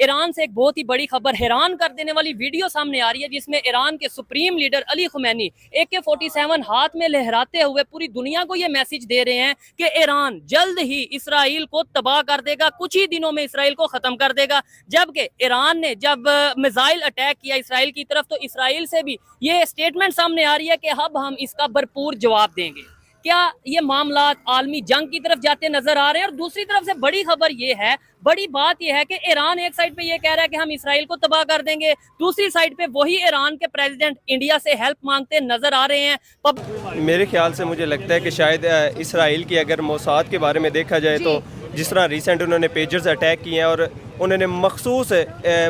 Iran से एक बहुत ही बड़ी खबर, हैरान कर देने वाली वीडियो सामने आ रही है जिसमें ईरान के supreme leader Ali Khomeini AK-47 हाथ में लहराते हुए पूरी दुनिया को यह मैसेज दे रहे हैं कि ईरान जल्द ही इसराइल को तबाह कर देगा, कुछ ही दिनों में इसराइल को खत्म कर देगा। जबकि ईरान ने जब मिसाइल अटैक किया इसराइल की तरफ तो इसराइल से भी ये स्टेटमेंट सामने आ रही है कि अब हम इसका भरपूर जवाब देंगे। क्या ये मामला आलमी जंग की तरफ जाते नजर आ रहे हैं? और दूसरी तरफ से बड़ी खबर ये है, बड़ी बात यह है कि ईरान एक साइड पे ये कह रहा है कि हम इसराइल को तबाह कर देंगे, दूसरी साइड पे वही ईरान के प्रेसिडेंट इंडिया से हेल्प मांगते नजर आ रहे हैं। मेरे ख्याल से मुझे लगता है कि शायद इसराइल की अगर मोसाद के बारे में देखा जाए तो जिस तरह रिसेंट उन्होंने पेजर्स अटैक किए हैं और उन्होंने मखसूस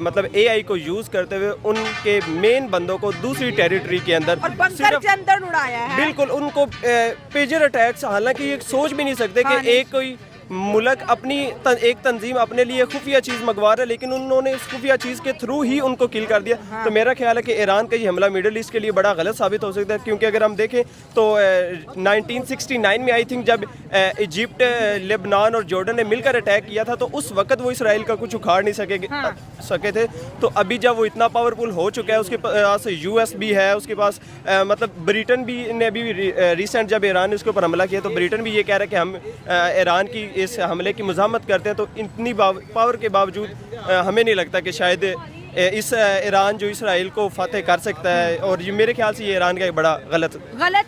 मतलब AI को यूज़ करते हुए उनके मेन बंदों को दूसरी टेरिटरी के अंदर और बंकर के अंदर उड़ाया है। बिल्कुल उनको पेजर अटैक्स, हालांकि ये सोच भी नहीं सकते कि एक कोई मुल्क अपनी एक तंजीम अपने लिए खुफिया चीज़ मंगवा रहा है लेकिन उन्होंने उस खुफिया चीज़ के थ्रू ही उनको किल कर दिया। तो मेरा ख्याल है कि ईरान का ये हमला मिडल ईस्ट के लिए बड़ा गलत साबित हो सकता है, क्योंकि अगर हम देखें तो 1969 में आई थिंक जब इजिप्ट, लेबनान और जॉर्डन ने मिलकर अटैक किया था तो उस वक्त वो इसराइल का कुछ उखाड़ नहीं सके थे। तो अभी जब वो इतना पावरफुल हो चुका है, उसके पास US भी है, उसके पास मतलब ब्रिटेन भी ने भी रिसेंट जब ईरान ने उसके ऊपर हमला किया तो ब्रिटेन भी ये कह रहा है कि हम ईरान की इस हमले की मज़ामत करते हैं। तो इतनी पावर के बावजूद हमें नहीं लगता कि शायद इस ईरान जो इसराइल को फतेह कर सकता है, और ये मेरे ख्याल से ये ईरान का एक बड़ा गलत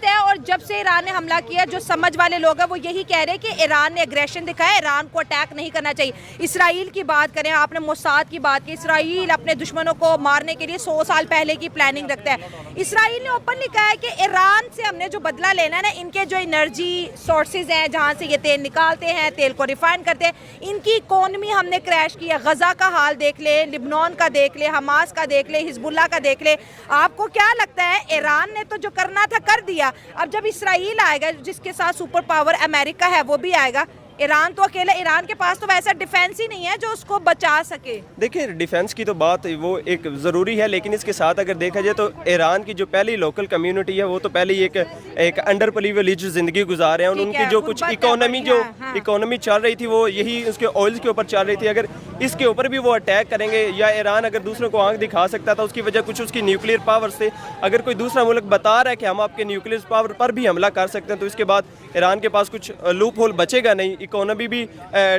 है। और जब से ईरान ने हमला किया, जो समझ वाले लोग हैं वो यही कह रहे हैं कि ईरान ने एग्रेशन दिखाया, ईरान को अटैक नहीं करना चाहिए। इसराइल की बात करें, आपने मोसाद की बात की, इसराइल अपने दुश्मनों को मारने के लिए 100 साल पहले की प्लानिंग रखता है। इसराइल ने ओपनली कहा है कि ईरान से हमने जो बदला लेना है ना, इनके जो एनर्जी सोर्सेज हैं जहाँ से ये तेल निकालते हैं, तेल को रिफाइन करते हैं, इनकी इकोनॉमी हमने क्रैश किया। गजा का हाल देख ले, लिबनान का देख ले, हमास का देख ले, हिजबुल्ला का देख ले। आपको क्या लगता है, ईरान ने तो जो करना था कर दिया, अब जब इसराइल आएगा जिसके साथ सुपर पावर अमेरिका है वो भी आएगा, ईरान तो अकेला, ईरान के पास तो वैसा डिफेंस ही नहीं है जो उसको बचा सके। देखिए डिफेंस की तो बात वो एक ज़रूरी है, लेकिन इसके साथ अगर देखा जाए तो ईरान की जो पहली लोकल कम्युनिटी है वो तो पहले ही एक अंडर प्रिविलेज्ड ज़िंदगी गुजार रहे हैं। उनकी जो कुछ इकोनॉमी चल रही थी वो यही उसके ऑयल्स के ऊपर चल रही थी। अगर इसके ऊपर भी वो अटैक करेंगे, या ईरान अगर दूसरों को आंख दिखा सकता था उसकी वजह कुछ उसकी न्यूक्लियर पावर से, अगर कोई दूसरा मुल्क बता रहा है कि हम आपके न्यूक्लियर पावर पर भी हमला कर सकते हैं तो इसके बाद ईरान के पास कुछ लूप होल बचेगा नहीं। इकोनॉमी भी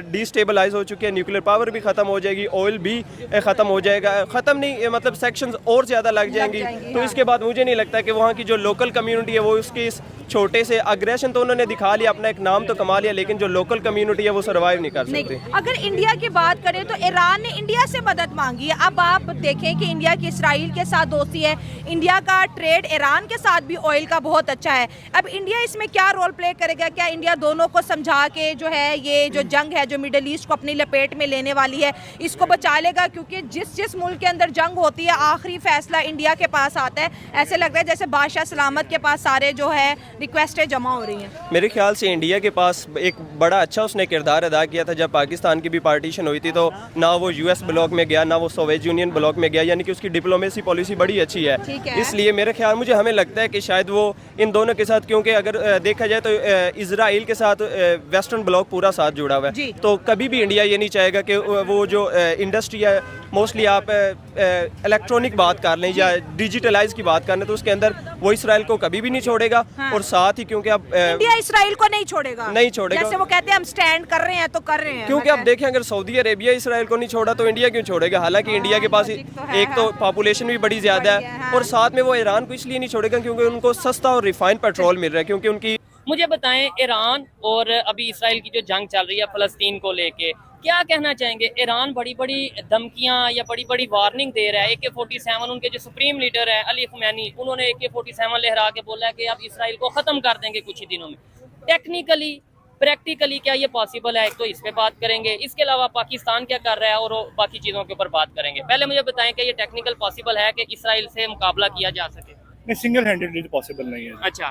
डिस्टेबलाइज हो चुकी है, न्यूक्लियर पावर भी ख़त्म हो जाएगी, ऑयल भी ख़त्म हो जाएगा, ख़त्म नहीं मतलब सेक्शंस और ज़्यादा लग जाएंगी। तो इसके बाद मुझे नहीं लगता कि वहाँ की जो लोकल कम्युनिटी है वो उसके इस छोटे से अग्रेशन तो उन्होंने दिखा लिया, अपना एक नाम तो कमा लिया, लेकिन जो लोकल कम्युनिटी है वो सर्वाइव नहीं कर सकती। अगर इंडिया की बात करें तो ईरान ने इंडिया से मदद मांगी है। अब आप देखें कि इंडिया की इसराइल के साथ दोस्ती है, इंडिया का ट्रेड ईरान के साथ भी ऑयल का बहुत अच्छा है। अब इंडिया इसमें क्या रोल प्ले करेगा? क्या इंडिया दोनों को समझा के जो है ये जो जंग है जो मिडल ईस्ट को अपनी लपेट में लेने वाली है इसको बचा लेगा? क्योंकि जिस मुल्क के अंदर जंग होती है आखिरी फैसला इंडिया के पास आता है। ऐसे लग रहा है जैसे बादशाह सलामत के पास सारे जो है रिक्वेस्टें जमा हो रही हैं। मेरे ख्याल से इंडिया के पास एक बड़ा अच्छा उसने किरदार अदा किया था जब पाकिस्तान की भी पार्टीशन हुई थी। तो ना वो US ब्लॉक में गया, ना वो सोवियत यूनियन ब्लॉक में गया, यानी कि उसकी डिप्लोमेसी पॉलिसी बड़ी अच्छी है। इसलिए मेरे ख्याल हमें लगता है कि शायद वो इन दोनों के साथ, क्योंकि अगर देखा जाए तो इजराइल के साथ वेस्टर्न ब्लॉक पूरा साथ जुड़ा हुआ है, तो कभी भी इंडिया ये नहीं चाहेगा कि वो जो इंडस्ट्री है, मोस्टली आप इलेक्ट्रॉनिक बात कर लें या डिजिटलाइज की बात कर लें, तो उसके अंदर वो इसराइल को कभी भी नहीं छोड़ेगा। और साथ ही क्योंकि अब इंडिया इसराइल को नहीं छोड़ेगा, जैसे वो कहते हैं हम स्टैंड कर रहे हैं तो कर रहे हैं। क्योंकि अब देखें अगर सऊदी अरेबिया इसराइल को नहीं छोड़ा तो इंडिया क्यों छोड़ेगा? हालांकि इंडिया के पास एक तो पॉपुलेशन भी बड़ी ज्यादा है और साथ में वो ईरान को इसलिए नहीं छोड़ेगा क्योंकि उनको सस्ता और रिफाइंड पेट्रोल मिल रहा है। क्योंकि उनकी, मुझे बताएं, ईरान और अभी इसराइल की जो जंग चल रही है फलस्तीन को लेके, क्या कहना चाहेंगे? ईरान बड़ी बड़ी धमकियां या बड़ी बड़ी वार्निंग दे रहा है। AK-47 उनके जो सुप्रीम लीडर है अली खुमैनी, उन्होंने AK-47 लहरा के बोला है कि अब इसराइल को ख़त्म कर देंगे कुछ ही दिनों में। टेक्निकली प्रैक्टिकली क्या ये पॉसिबल है? तो इस पे बात करेंगे। इसके अलावा पाकिस्तान क्या कर रहा है और बाकी चीज़ों के ऊपर बात करेंगे। पहले मुझे बताएं कि ये टेक्निकल पॉसिबल है कि इसराइल से मुकाबला किया जा सके? नहीं, सिंगल हैंडेडली तो पॉसिबल नहीं है। अच्छा।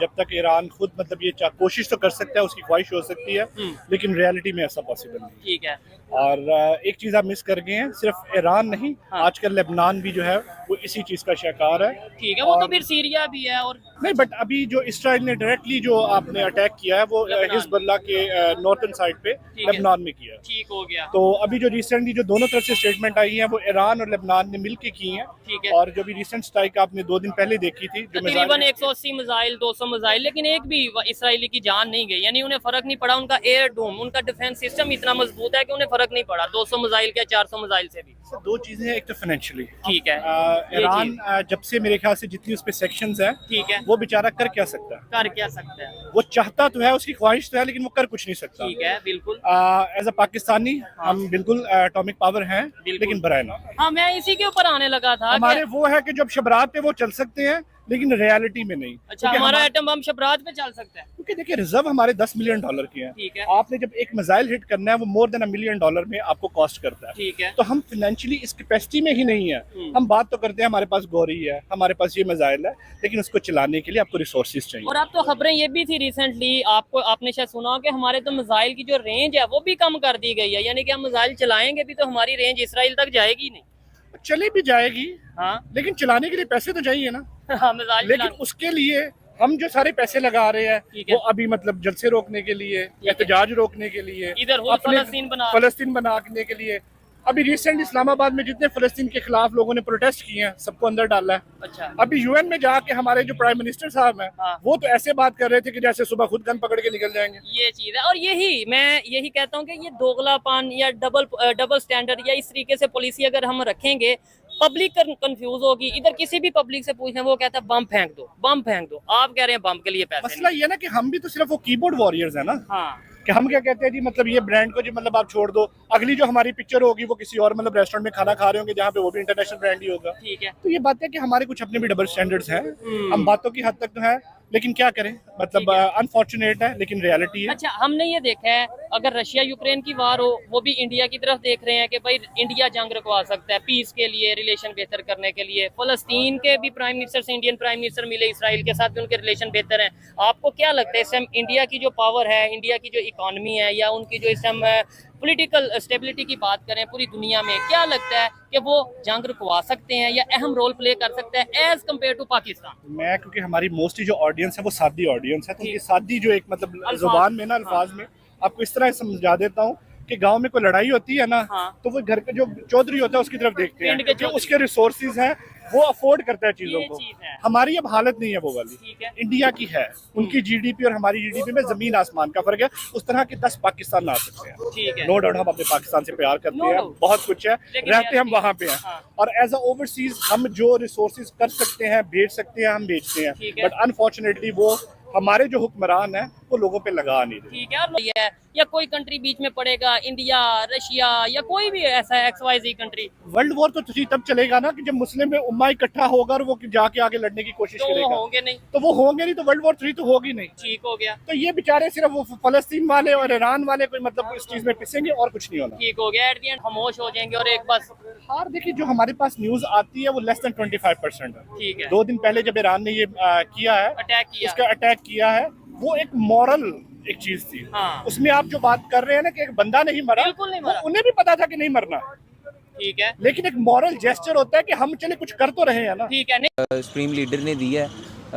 जब तक ईरान खुद मतलब ये कोशिश तो कर सकता है, उसकी ख्वाहिश हो सकती है, लेकिन रियलिटी में ऐसा पॉसिबल नहीं है। ठीक है। और एक चीज़ आप मिस कर गए हैं, सिर्फ ईरान नहीं, हाँ। आजकल लेबनान भी जो है वो इसी चीज़ का शिकार है। ठीक है, वो तो फिर सीरिया भी है और नहीं, बट अभी जो इसराइल ने डायरेक्टली जो आपने अटैक किया है वो लेबनान। हिजबुल्लाह के नॉर्थन साइड पे ठीक है। लेबनान में किया है। ठीक हो गया। तो अभी जो रिसेंटली जो दोनों तरफ से स्टेटमेंट आई है वो ईरान और लेबनान ने मिलके की हैं। ठीक है। और जो भी रिसेंट स्ट्राइक आपने 2 दिन पहले देखी थी, जो तकरीबन 180 मिसाइल 200 मिसाइल, लेकिन एक भी इसराइली की जान नहीं गई, यानी उन्हें फर्क नहीं पड़ा। उनका एयर डोम, उनका डिफेंस सिस्टम इतना मजबूत है कि उन्हें फर्क नहीं पड़ा 200 मिसाइल के 400 मिसाइल से भी। दो चीजें हैं, एक तो फाइनेंशियली, ठीक है, ईरान जब से मेरे ख्याल से जितनी उस पे सेक्शंस है, ठीक है, वो बेचारा कर क्या सकता है? कर क्या सकता है? वो चाहता तो है, उसकी ख्वाहिश तो है, लेकिन वो कर कुछ नहीं सकता। ठीक है, बिल्कुल। एज अ पाकिस्तानी हम बिल्कुल एटॉमिक पावर हैं, लेकिन बराए ना। हाँ, मैं इसी के ऊपर आने लगा था। हमारे वो है कि जब शबरात पे वो चल सकते हैं, लेकिन रियलिटी में नहीं। अच्छा, हमारा एटम बम शबरात पे चल सकता है? क्योंकि देखिए रिजर्व हमारे $10 मिलियन के हैं। ठीक है। आपने जब एक मिसाइल हिट करना है, वो मोर देन $1 मिलियन में आपको कॉस्ट करता है। ठीक है। तो हम फाइनेंशियली इस कैपेसिटी में ही नहीं है। हम बात तो करते हैं हमारे पास गौरी है, हमारे पास ये मिसाइल है, लेकिन उसको चलाने के लिए आपको रिसोर्सेज चाहिए। और अब तो खबरें ये भी थी रिसेंटली, आपने शायद सुना हो कि हमारे तो मिसाइल की जो रेंज है वो भी कम कर दी गई है, यानी कि हम मिसाइल चलाएंगे भी तो हमारी रेंज इसराइल तक जाएगी नहीं। चली भी जाएगी, हाँ। लेकिन चलाने के लिए पैसे तो चाहिए ना। हाँ, मिसाइल लेकिन उसके लिए हम जो सारे पैसे लगा रहे हैं, ठीक है। वो अभी मतलब जलसे रोकने के लिए, एहतजाज रोकने के लिए, इधर हो फलस्तीन बनाने के लिए। अभी रिसेंट इस्लामाबाद में जितने फलस्तीन के खिलाफ लोगों ने प्रोटेस्ट किए हैं, सबको अंदर डाला है। अच्छा। अभी यूएन में जाके हमारे जो प्राइम मिनिस्टर साहब हैं, हाँ। वो तो ऐसे बात कर रहे थे कि जैसे सुबह खुद गन पकड़ के निकल जाएंगे। ये चीज है, और मैं यही कहता हूँ कि ये दोगलापन या डबल स्टैंडर्ड या इस तरीके से पॉलिसी अगर हम रखेंगे, पब्लिक कंफ्यूज होगी। इधर किसी भी पब्लिक से पूछना, वो कहता है बम फेंक दो, बम फेंक दो। आप कह रहे हैं बम के लिए पैसे मसला ये ना कि हम भी तो सिर्फ वो कीबोर्ड वॉरियर्स है ना। हाँ। कि हम क्या कहते हैं जी, मतलब ये ब्रांड को जी मतलब आप छोड़ दो, अगली जो हमारी पिक्चर होगी वो किसी और मतलब रेस्टोरेंट में खाना खा रहे होंगे जहाँ पे वो भी इंटरनेशनल ब्रांड ही होगा। ठीक है। तो ये बात है कि हमारे कुछ अपने भी डबल स्टैंडर्ड्स हैं। हम बातों की हद तक तो है, लेकिन क्या करें, मतलब अनफॉर्चुनेट है, लेकिन रियलिटी है। अच्छा, हमने ये देखा है अगर रशिया यूक्रेन की वार हो, वो भी इंडिया की तरफ देख रहे हैं कि भाई इंडिया जंग रुकवा सकता है पीस के लिए, रिलेशन बेहतर करने के लिए। फलस्तीन के भी प्राइम मिनिस्टर से इंडियन प्राइम मिनिस्टर मिले, इसराइल के साथ भी उनके रिलेशन बेहतर हैं। आपको क्या लगता है इस टाइम इंडिया की जो पावर है, इंडिया की जो इकोनॉमी है, या उनकी जो इस टाइम पॉलिटिकल स्टेबिलिटी की बात करें पूरी दुनिया में, क्या लगता है कि वो जंग रुकवा सकते हैं या अहम रोल प्ले कर सकते हैं एज कम्पेयर टू पाकिस्तान? मैं, क्योंकि हमारी मोस्टली जो ऑडियंस है वो सादी ऑडियंस है, तो ये सादी जो एक मतलब जुबान में ना, अल्फाज में आपको इस तरह समझा देता हूँ कि गांव में कोई लड़ाई होती है ना, तो वो घर के जो चौधरी होता है उसकी तरफ देखते हैं, क्योंकि उसके रिसोर्सेज हैं, वो अफोर्ड करता है चीजों को। हमारी अब हालत नहीं है वो वाली, इंडिया की है। उनकी जीडीपी और हमारी जीडीपी में जमीन आसमान का फर्क है। उस तरह के 10 पाकिस्तान आ सकते हैं। नो डाउट हम अपने पाकिस्तान से प्यार करते हैं, बहुत कुछ है, रहते हम वहाँ पे हैं, और एज अ ओवरसीज हम जो रिसोर्सेज कर सकते हैं, बेच सकते हैं, हम बेचते हैं। बट अनफॉर्चुनेटली वो हमारे जो हुक्मरान है वो लोगों पे लगा नहीं रहे। ठीक है। और या कोई कंट्री बीच में पड़ेगा, इंडिया, रशिया या कोई भी ऐसा XYZ कंट्री। वर्ल्ड वॉर तो तब चलेगा ना कि जब मुस्लिम में उम्मा इकट्ठा होगा और वो जाके आगे लड़ने की कोशिश करेगा। वो होंगे नहीं, तो वो होंगे नहीं, तो वर्ल्ड वॉर 3 तो होगी नहीं। ठीक हो गया। तो ये बेचारे सिर्फ वो फलस्तीन वाले और ईरान वाले कोई मतलब इस चीज में पिसेंगे और कुछ नहीं होना। ठीक हो गया। एट द एंड खामोश हो जाएंगे और एक बस हार। देखिए, जो हमारे पास न्यूज आती है वो लेस देन 25% है। ठीक है। 2 दिन पहले जब ईरान ने ये किया है, अटैक किया है, वो एक मॉरल एक चीज थी। हाँ। उसमें आप जो बात कर रहे हैं ना कि एक बंदा नहीं मरा, बिल्कुल नहीं मरा। उन्हें भी पता था कि नहीं मरना। ठीक है। लेकिन एक मॉरल जेस्चर होता है कि हम चले कुछ कर तो रहे हैं ना। ठीक है। सुप्रीम लीडर ने दी है,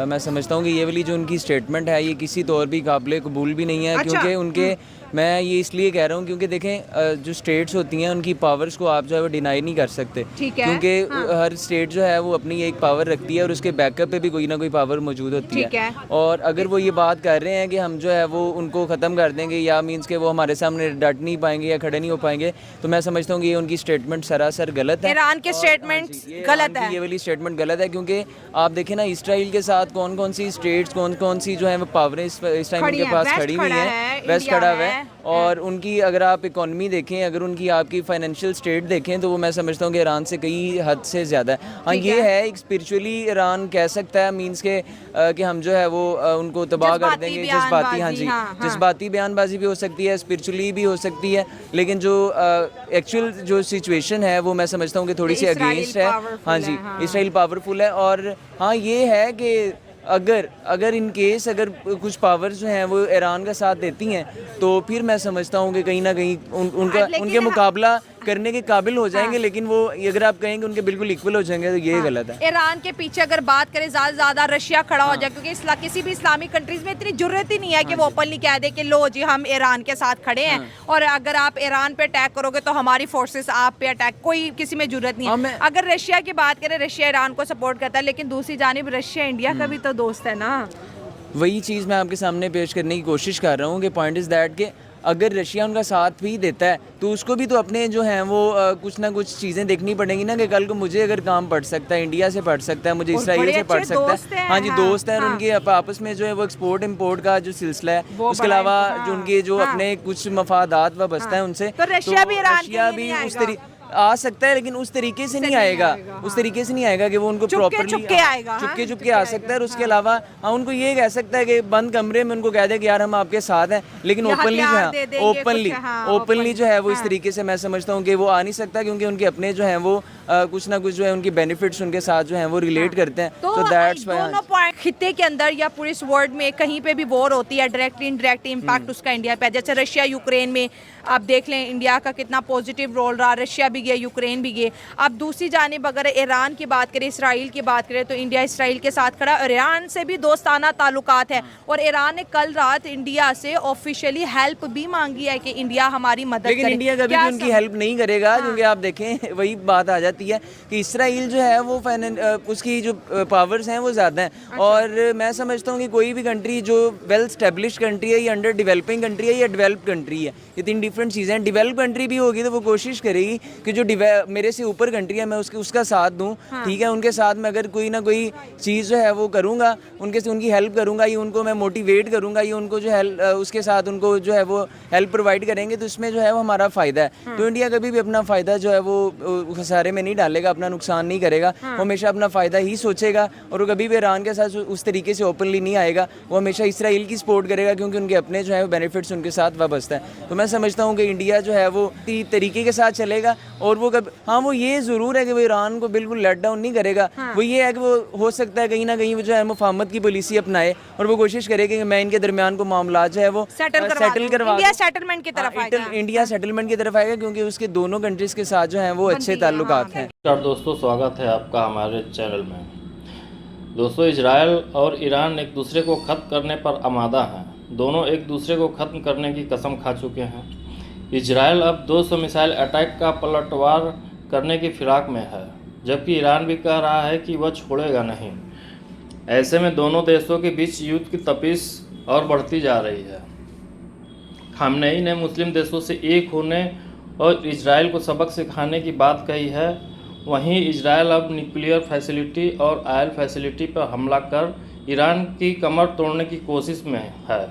मैं समझता हूँ कि ये वाली जो उनकी स्टेटमेंट है ये किसी तौर भी काबिल कबूल भी नहीं है। अच्छा। क्योंकि उनके मैं ये इसलिए कह रहा हूँ क्योंकि देखें जो स्टेट्स होती हैं उनकी पावर्स को आप जो है वो डिनाई नहीं कर सकते। ठीक है। क्योंकि हर स्टेट जो है वो अपनी एक पावर रखती है और उसके बैकअप पे भी कोई ना कोई पावर मौजूद होती ठीक है। और अगर वो ये बात कर रहे हैं कि हम जो है वो उनको ख़त्म कर देंगे या मीन्स के वो हमारे सामने डट नहीं पाएंगे या खड़े नहीं हो पाएंगे, तो मैं समझता हूँ कि ये उनकी स्टेटमेंट सरासर गलत है। ईरान के स्टेटमेंट गलत है, ये वाली स्टेटमेंट गलत है। क्योंकि आप देखें ना इसराइल के साथ कौन कौन सी स्टेट्स, कौन कौन सी जो है वो पावर इस टाइम उनके पास खड़ी हुई है। वेस्ट खड़ा हुआ है, और उनकी अगर आप इकॉनमी देखें, अगर उनकी आपकी फाइनेंशियल स्टेट देखें, तो वो मैं समझता हूँ कि ईरान से कई हद से ज़्यादा है। हाँ, ये है एक स्पिरिचुअली ईरान कह सकता है, मीन्स के कि हम जो है वो उनको तबाह कर देंगे, जज्बाती, हाँ जी, जज्बाती बयानबाजी भी हो सकती है, स्पिरिचुअली भी हो सकती है, लेकिन जो एक्चुअल जो सिचुएशन है वो मैं समझता हूँ कि थोड़ी सी अगेंस्ट है। हाँ जी, इसराइल पावरफुल है। और हाँ, ये है कि अगर इन केस अगर कुछ पावर्स जो हैं वो ईरान का साथ देती हैं, तो फिर मैं समझता हूँ कि कहीं ना कहीं उनके मुकाबला करने के काबिल हो जाएंगे। लेकिन वो अगर आप कहेंगे उनके बिल्कुल इक्वल हो जाएंगे, तो ये गलत है। ईरान के पीछे अगर बात करें ज़्यादा से ज़्यादा रशिया खड़ा हो जाए, क्योंकि किसी भी इस्लामिक कंट्रीज में इतनी जरूरत ही नहीं है कि वो ओपनली कह दे कि लो जी हम ईरान के साथ खड़े हैं, और अगर आप ईरान पे अटैक करोगे तो हमारी फोर्सेस आप पे अटैक, कोई किसी में जरूरत नहीं है। अगर रशिया की बात करें, रशिया ईरान को सपोर्ट करता है, लेकिन दूसरी जानिब रशिया इंडिया का भी तो दोस्त है ना। वही चीज़ मैं आपके सामने पेश करने की कोशिश कर रहा हूँ कि पॉइंट इज़ दैट कि अगर रशिया उनका साथ भी देता है, तो उसको भी तो अपने जो हैं वो कुछ ना कुछ चीज़ें देखनी पड़ेंगी ना, कि कल को मुझे अगर काम पड़ सकता है, इंडिया से पड़ सकता है, मुझे इसराइल से पड़ सकता है। हाँ जी, दोस्त हैं, और उनके आपस में जो है वो एक्सपोर्ट इम्पोर्ट का जो सिलसिला है, उसके अलावा जो उनके जो अपने कुछ मफादात वाबस्ता है उनसे, तो रशिया भी उस तरीके आ सकता है, लेकिन उस तरीके से नहीं आएगा, उस तरीके से नहीं आएगा कि वो उनको प्रॉपर्ली चुपके चुपके आ सकता है। और उसके अलावा हाँ, उनको ये कह सकता है कि बंद कमरे में उनको कह दे कि यार हम आपके साथ हैं, लेकिन ओपनली जो है वो इस तरीके से मैं समझता हूँ कि वो आ नहीं सकता, क्योंकि उनके अपने जो हैं वो कुछ ना कुछ जो है उनके बेनिफिट्स उनके साथ जो हैं वो रिलेट करते हैं। तो दैट्स व्हाई दोनों पॉइंट खित्ते के अंदर या पूरे इस वर्ल्ड में कहीं पे भी वॉर होती है, डायरेक्टली इनडायरेक्टली इंपैक्ट उसका इंडिया पे, जैसे रशिया यूक्रेन में आप देख लें इंडिया का कितना पॉजिटिव रोल रहा, रशिया भी गया, यूक्रेन भी गए। अब दूसरी जानिब अगर ईरान की बात करें, इसराइल की बात करें, तो इंडिया इसराइल के साथ खड़ा, और ईरान से भी दोस्ताना ताल्लुकात है, और ईरान ने कल रात इंडिया से ऑफिशियली हेल्प भी मांगी है कि इंडिया हमारी मदद लेकिन इंडिया कभी भी उनकी हेल्प नहीं करेगा, क्योंकि आप देखें वही बात आ जाती है कि इसराइल जो है वो उसकी जो पावर्स हैं वो ज़्यादा हैं। और मैं समझता हूँ कि कोई भी कंट्री जो वेल स्टेब्लिश कंट्री है, या अंडर डेवलपिंग कंट्री है, या डेवलप्ड कंट्री है, ये तीन डिफरेंट चीज़ें हैं। डेवलप कंट्री भी होगी तो वो कोशिश करेगी कि जो मेरे से ऊपर कंट्री है मैं उसका साथ दूं, ठीक है, उनके साथ में अगर कोई ना कोई चीज़ जो है वो करूँगा, उनकी हेल्प करूँगा, या उनको मैं मोटिवेट करूँगा, या उनको जो है उसके साथ उनको जो है वो हेल्प प्रोवाइड करेंगे, तो इसमें जो है वो हमारा फ़ायदा है। तो इंडिया कभी भी अपना फ़ायदा जो है वो खसारे में नहीं डालेगा, अपना नुकसान नहीं करेगा, वो हमेशा अपना फ़ायदा ही सोचेगा, और वो कभी भी ईरान के साथ उस तरीके से ओपनली नहीं आएगा, वो हमेशा इसराइल की सपोर्ट करेगा, क्योंकि उनके अपने जो है वो बेनिफिट्स उनके साथ वाबस्ता है। तो मैं समझता हूँ कि इंडिया जो है वो तरीके के साथ चलेगा, और वो हाँ, वो ये ज़रूर है कि वो ईरान को बिल्कुल लेट डाउन नहीं करेगा। वो ये है कि वो हो सकता है कहीं ना कहीं वो जो है मुफाहमत की पॉलिसी अपनाए, और वो कोशिश करे कि मैं इनके दरमियान को मामला जो है वो सेटल करवा, इंडिया सेटलमेंट की तरफ आएगा, इंडिया सेटलमेंट की तरफ आएगा, क्योंकि उसके दोनों कंट्रीज के साथ जो है वो अच्छे ताल्लुकात हैं। दोस्तों, स्वागत है आपका हमारे चैनल में। दोस्तों, इजराइल और ईरान एक दूसरे को ख़त्म करने पर आमादा हैं। दोनों एक दूसरे को ख़त्म करने की कसम खा चुके हैं। इजराइल अब 200 मिसाइल अटैक का पलटवार करने की फिराक में है, जबकि ईरान भी कह रहा है कि वह छोड़ेगा नहीं। ऐसे में दोनों देशों के बीच युद्ध की तपिश और बढ़ती जा रही है। खामनेई ने मुस्लिम देशों से एक होने और इजराइल को सबक सिखाने की बात कही है। वहीं इजराइल अब न्यूक्लियर फैसिलिटी और ऑयल फैसिलिटी पर हमला कर ईरान की कमर तोड़ने की कोशिश में है।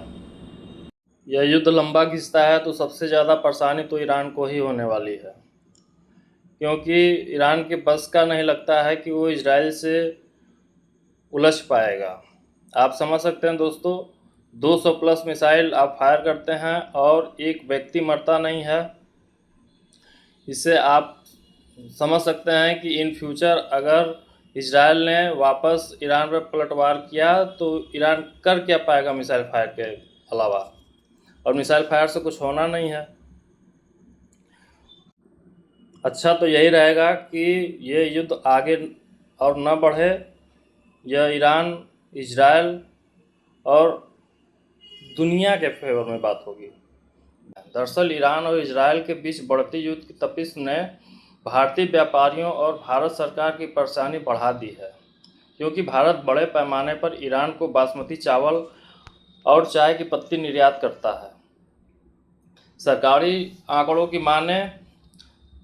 यह युद्ध लंबा खिंचता है तो सबसे ज़्यादा परेशानी तो ईरान को ही होने वाली है, क्योंकि ईरान के बस का नहीं लगता है कि वो इजराइल से उलझ पाएगा। आप समझ सकते हैं दोस्तों, 200 प्लस मिसाइल आप फायर करते हैं और एक व्यक्ति मरता नहीं है। इससे आप समझ सकते हैं कि इन फ्यूचर अगर इजराइल ने वापस ईरान पर पलटवार किया तो ईरान कर क्या पाएगा मिसाइल फायर के अलावा, और मिसाइल फायर से कुछ होना नहीं है। अच्छा तो यही रहेगा कि ये युद्ध आगे और न बढ़े। यह ईरान, इजराइल और दुनिया के फेवर में बात होगी। दरअसल ईरान और इजराइल के बीच बढ़ती युद्ध की तपिश ने भारतीय व्यापारियों और भारत सरकार की परेशानी बढ़ा दी है, क्योंकि भारत बड़े पैमाने पर ईरान को बासमती चावल और चाय की पत्ती निर्यात करता है। सरकारी आंकड़ों की माने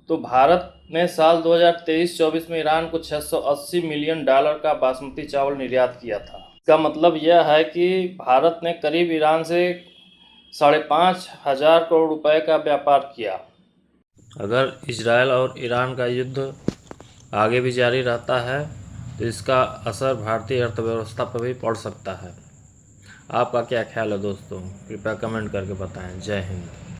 तो भारत ने साल 2023-24 में ईरान को $680 मिलियन का बासमती चावल निर्यात किया था। इसका मतलब यह है कि भारत ने करीब ईरान से 5,500 करोड़ रुपए का व्यापार किया। अगर इजरायल और ईरान का युद्ध आगे भी जारी रहता है तो इसका असर भारतीय अर्थव्यवस्था पर भी पड़ सकता है। आपका क्या ख्याल है दोस्तों? कृपया कमेंट करके बताएं। जय हिंद।